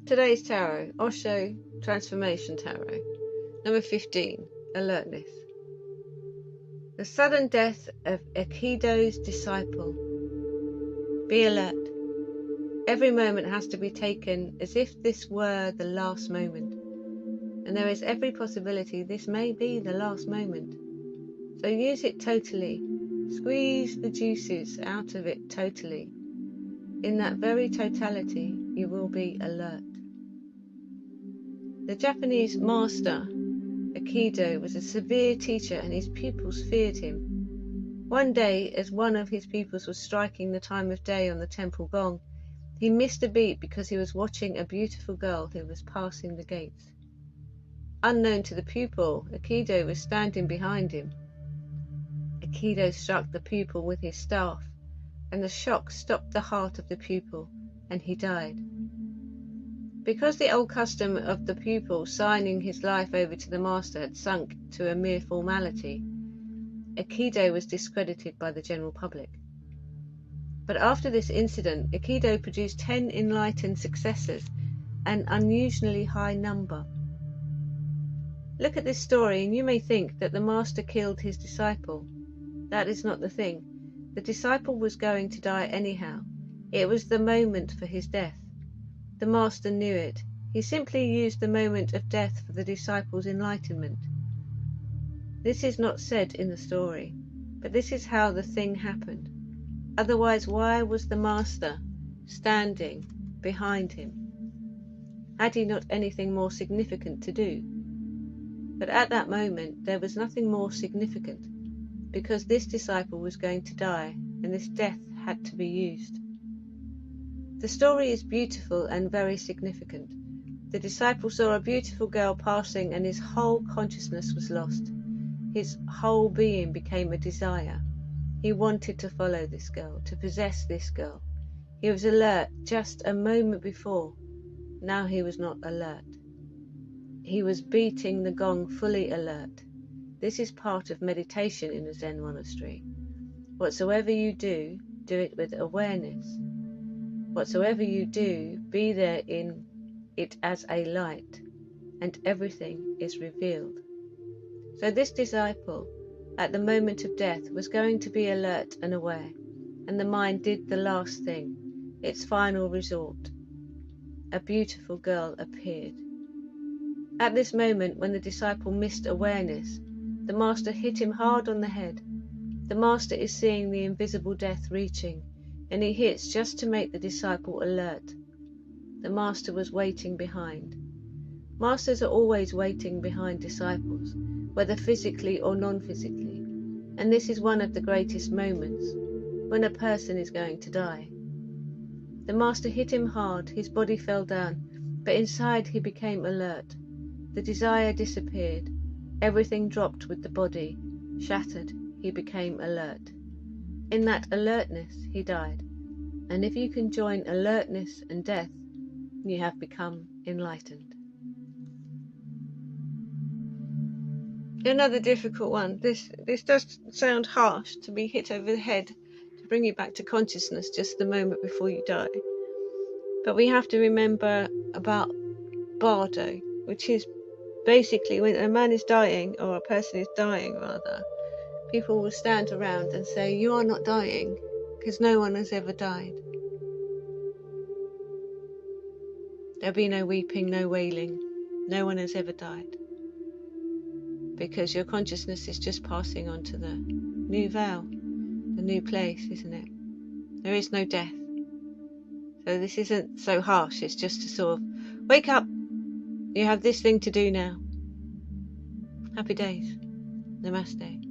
Today's tarot, Osho Transformation Tarot. Number 15, Alertness. The sudden death of Aikido's disciple. Be alert. Every moment has to be taken as if this were the last moment. And there is every possibility this may be the last moment. So use it totally. Squeeze the juices out of it totally. In that very totality, you will be alert. The Japanese master, Aikido, was a severe teacher and his pupils feared him. One day, as one of his pupils was striking the time of day on the temple gong, he missed a beat because he was watching a beautiful girl who was passing the gates. Unknown to the pupil, Aikido was standing behind him. Aikido struck the pupil with his staff, and the shock stopped the heart of the pupil, and he died. Because the old custom of the pupil signing his life over to the master had sunk to a mere formality, Aikido was discredited by the general public. But after this incident, Aikido produced 10 enlightened successors, an unusually high number. Look at this story and you may think that the master killed his disciple. That is not the thing. The disciple was going to die anyhow. It was the moment for his death. The master knew it. He simply used the moment of death for the disciple's enlightenment. This is not said in the story, but this is how the thing happened. Otherwise, why was the master standing behind him? Had he not anything more significant to do? But at that moment there was nothing more significant, because this disciple was going to die, and this death had to be used. The story is beautiful and very significant. The disciple saw a beautiful girl passing, and his whole consciousness was lost. His whole being became a desire. He wanted to follow this girl, to possess this girl. He was alert just a moment before. Now he was not alert. He was beating the gong fully alert. This is part of meditation in a Zen monastery. Whatsoever you do, do it with awareness. Whatsoever you do, be there in it as a light, and everything is revealed. So this disciple, at the moment of death, was going to be alert and aware, and the mind did the last thing, its final resort. A beautiful girl appeared. At this moment, when the disciple missed awareness, the master hit him hard on the head. The master is seeing the invisible death reaching, and he hits just to make the disciple alert. The master was waiting behind. Masters are always waiting behind disciples, whether physically or non-physically, and this is one of the greatest moments, when a person is going to die. The master hit him hard, his body fell down, but inside he became alert. The desire disappeared, everything dropped with the body, shattered, he became alert. In that alertness he died, and if you can join alertness and death, you have become enlightened. Another difficult one. This does sound harsh, to be hit over the head to bring you back to consciousness just the moment before you die. But we have to remember about bardo, which is basically when a man is dying, or a person is dying rather, people will stand around and say, "You are not dying," because no one has ever died. There'll be no weeping, no wailing. No one has ever died. Because your consciousness is just passing on to the new vow, the new place, isn't it? There is no death. So this isn't so harsh, it's just to sort of, wake up, you have this thing to do now. Happy days. Namaste.